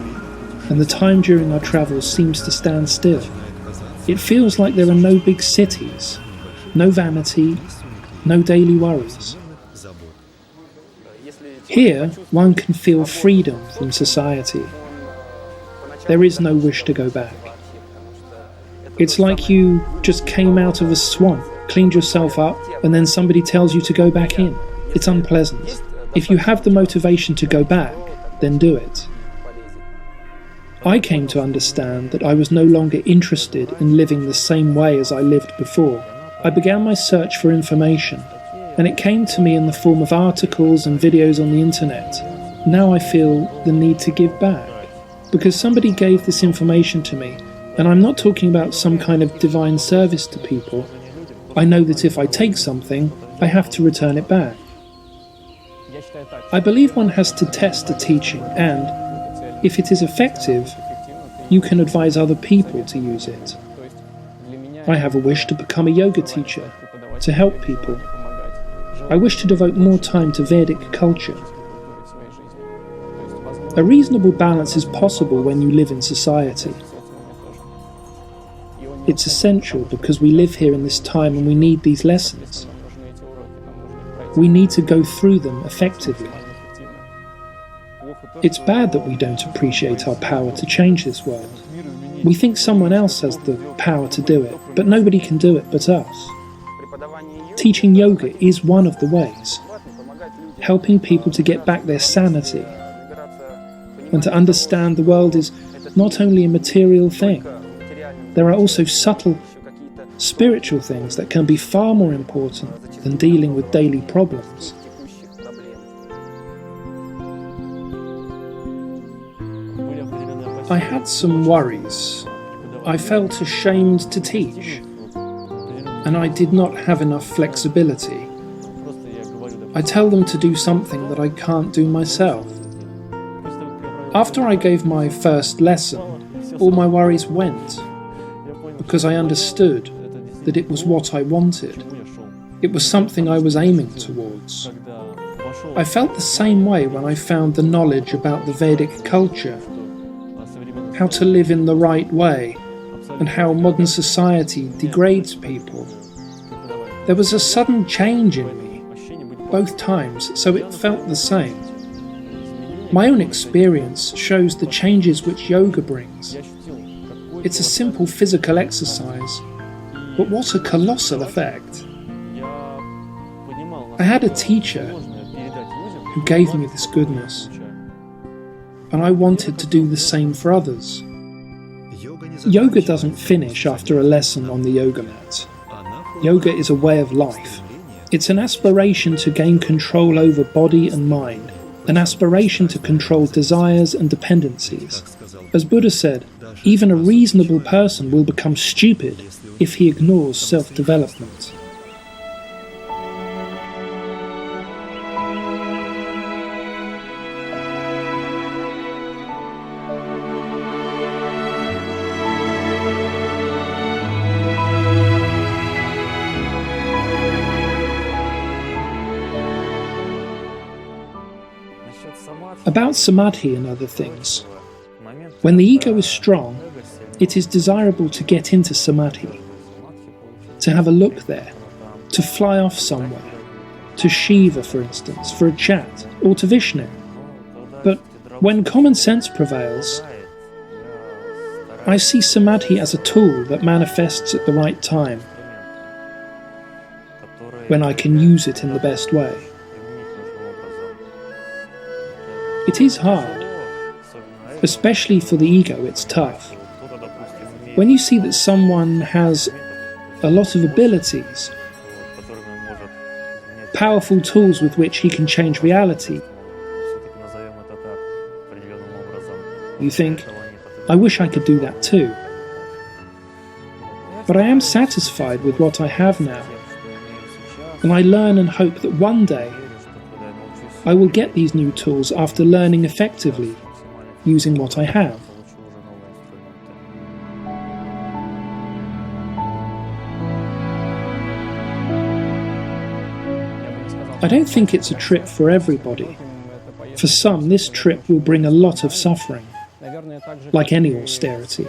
and the time during our travels seems to stand still. It feels like there are no big cities, no vanity, no daily worries. Here, one can feel freedom from society. There is no wish to go back. It's like you just came out of a swamp, cleaned yourself up, and then somebody tells you to go back in. It's unpleasant. If you have the motivation to go back, then do it. I came to understand that I was no longer interested in living the same way as I lived before. I began my search for information, and it came to me in the form of articles and videos on the internet. Now I feel the need to give back, because somebody gave this information to me, and I'm not talking about some kind of divine service to people. I know that if I take something, I have to return it back. I believe one has to test a teaching and, if it is effective, you can advise other people to use it. I have a wish to become a yoga teacher, to help people. I wish to devote more time to Vedic culture. A reasonable balance is possible when you live in society. It's essential because we live here in this time and we need these lessons. We need to go through them effectively. It's bad that we don't appreciate our power to change this world. We think someone else has the power to do it, but nobody can do it but us. Teaching yoga is one of the ways, helping people to get back their sanity and to understand the world is not only a material thing. There are also subtle, spiritual things that can be far more important than dealing with daily problems. I had some worries. I felt ashamed to teach, and I did not have enough flexibility. I tell them to do something that I can't do myself. After I gave my first lesson, all my worries went, because I understood that it was what I wanted. It was something I was aiming towards. I felt the same way when I found the knowledge about the Vedic culture, how to live in the right way, and how modern society degrades people. There was a sudden change in me, both times, so it felt the same. My own experience shows the changes which yoga brings. It's a simple physical exercise, but what a colossal effect. I had a teacher who gave me this goodness, and I wanted to do the same for others. Yoga doesn't finish after a lesson on the yoga mat. Yoga is a way of life. It's an aspiration to gain control over body and mind, an aspiration to control desires and dependencies. As Buddha said, even a reasonable person will become stupid if he ignores self-development. About samadhi and other things. When the ego is strong, it is desirable to get into samadhi, to have a look there, to fly off somewhere, to Shiva, for instance, for a chat, or to Vishnu. But when common sense prevails, I see samadhi as a tool that manifests at the right time, when I can use it in the best way. It is hard. Especially for the ego, it's tough. When you see that someone has a lot of abilities, powerful tools with which he can change reality, you think, I wish I could do that too. But I am satisfied with what I have now, and I learn and hope that one day I will get these new tools after learning effectively, using what I have. I don't think it's a trip for everybody. For some, this trip will bring a lot of suffering, like any austerity.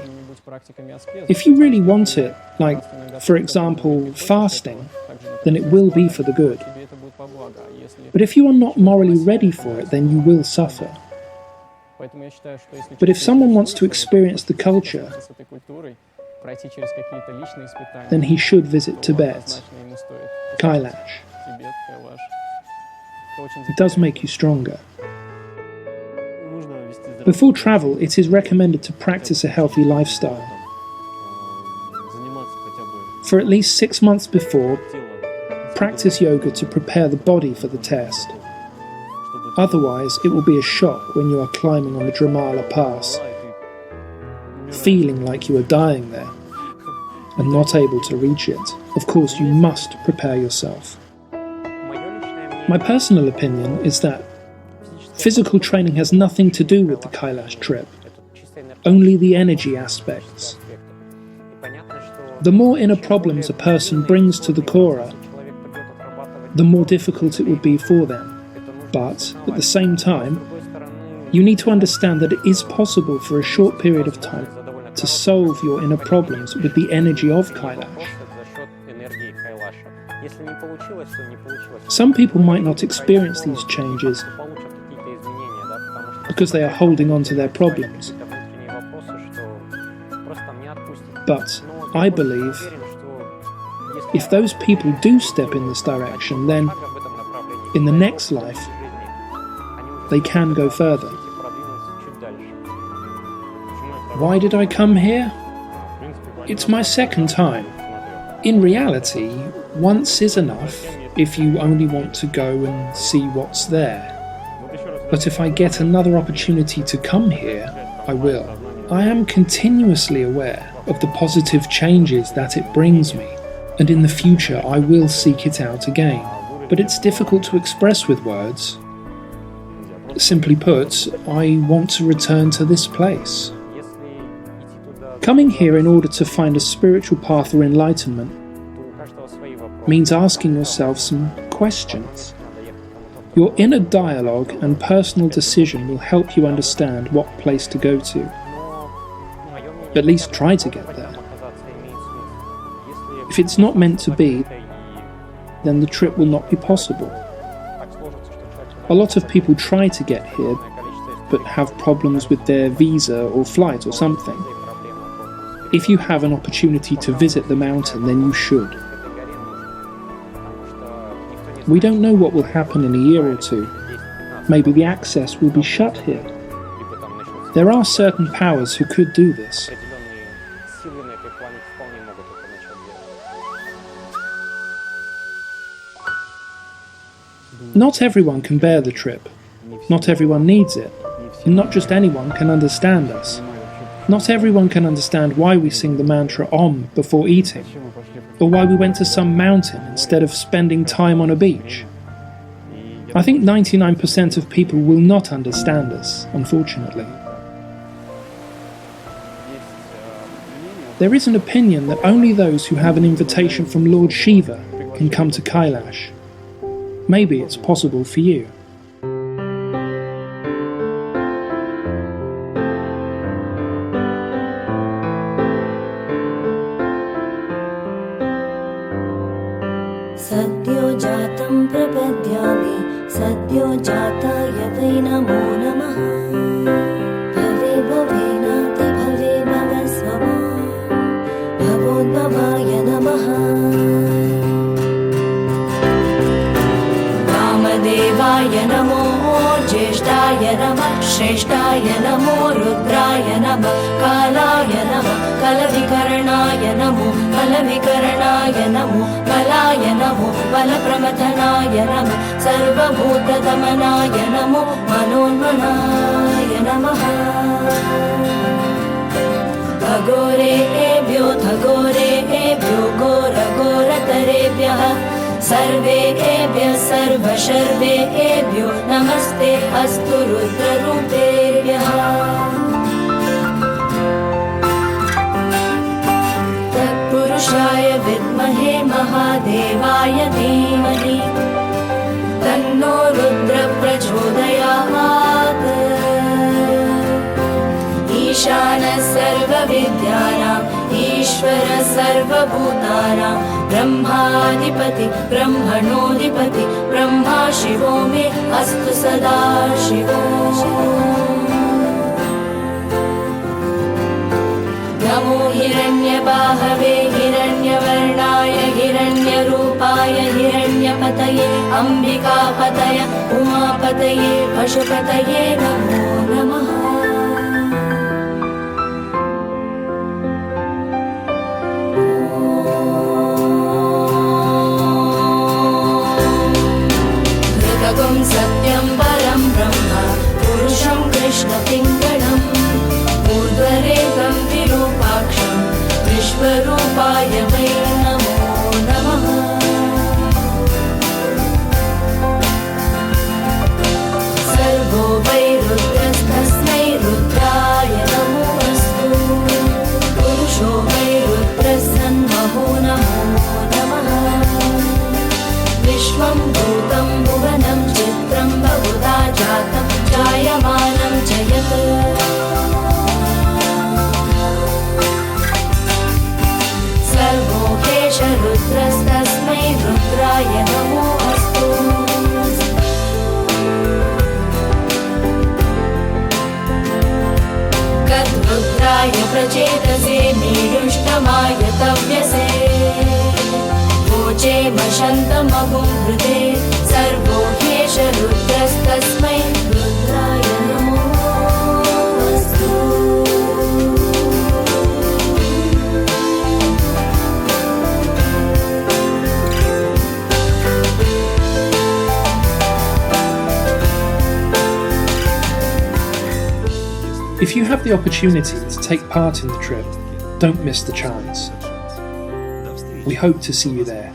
If you really want it, like, for example, fasting, then it will be for the good. But if you are not morally ready for it, then you will suffer. But if someone wants to experience the culture, then he should visit Tibet, Kailash. It does make you stronger. Before travel, it is recommended to practice a healthy lifestyle. For at least 6 months before, practice yoga to prepare the body for the test. Otherwise, it will be a shock when you are climbing on the Dramala Pass, feeling like you are dying there, and not able to reach it. Of course, you must prepare yourself. My personal opinion is that physical training has nothing to do with the Kailash trip. only the energy aspects. The more inner problems a person brings to the Kora, the more difficult it would be for them. But, at the same time, you need to understand that it is possible for a short period of time to solve your inner problems with the energy of Kailash. Some people might not experience these changes because they are holding on to their problems. But I believe if those people do step in this direction, then in the next life, they can go further. Why did I come here? It's my second time. In reality, once is enough if you only want to go and see what's there. But if I get another opportunity to come here, I will. I am continuously aware of the positive changes that it brings me, and in the future I will seek it out again. But it's difficult to express with words. Simply put, I want to return to this place. Coming here in order to find a spiritual path or enlightenment means asking yourself some questions. Your inner dialogue and personal decision will help you understand what place to go to. At least try to get there. If it's not meant to be, then the trip will not be possible. A lot of people try to get here, but have problems with their visa or flight or something. If you have an opportunity to visit the mountain, then you should. We don't know what will happen in a year or two. Maybe the access will be shut here. There are certain powers who could do this. Not everyone can bear the trip. Not everyone needs it. And not just anyone can understand us. Not everyone can understand why we sing the mantra Om before eating, or why we went to some mountain instead of spending time on a beach. I think 99% of people will not understand us, unfortunately. There is an opinion that only those who have an invitation from Lord Shiva can come to Kailash. Maybe it's possible for you. सद्यो जातं प्रपद्यामि सद्यो जाताय वै नमो नमः भवे भवेनाति भवे भवस्व मां भवोद्भवाय नमः वामदेवाय नमो ज्येष्ठाय नमः श्रेष्ठाय नमो रुद्राय नमः कालाय नमः कलविकरणाय नमो बलविकरणाय नमो बलाय नमो बलप्रमथनाय नमः सर्वभूतदमनाय नमो मनोन्मनाय नमः खगोरेभ्यो घोरघोरतरेभ्यः सर्वेभ्यः सर्वशर्वेभ्यो नमस्ते अस्तु रुद्ररूपेभ्यः तत्पुरुषाय विद्महे महादेवाय धीमहि तन्नो रुद्र प्रचोदयात् ईशानः सर्वविद्यानाम् ईश्वर सर्वभूतानां ब्रह्माधिपति ब्रह्मणोऽधिपति ब्रह्मा शिवो मे अस्तु सदा शिवो नमो हिरण्यबाहवे हिरण्यवर्णाय हिरण्यरूपाय हिरण्यपतये अम्बिकापतय उमापतये पशुपतये नमो नमः सत्यं परं ब्रह्म पुरुषं कृष्णपिङ्गळम् ऊर्ध्वरेतं विरूपाक्षं विश्वरूपाय वै नमो नमः सर्वो वै रुद्रस्तस्मै रुद्राय नमो रुद्राय प्रचेतसे मीडुष्टमाय तव्यसे वोचे मशन्तमगुं हृदे सर्वो ह्येष रुद्रस्तस्मै रुद्राय नमोऽस्तु। If you have the opportunity to take part in the trip, don't miss the chance. We hope to see you there.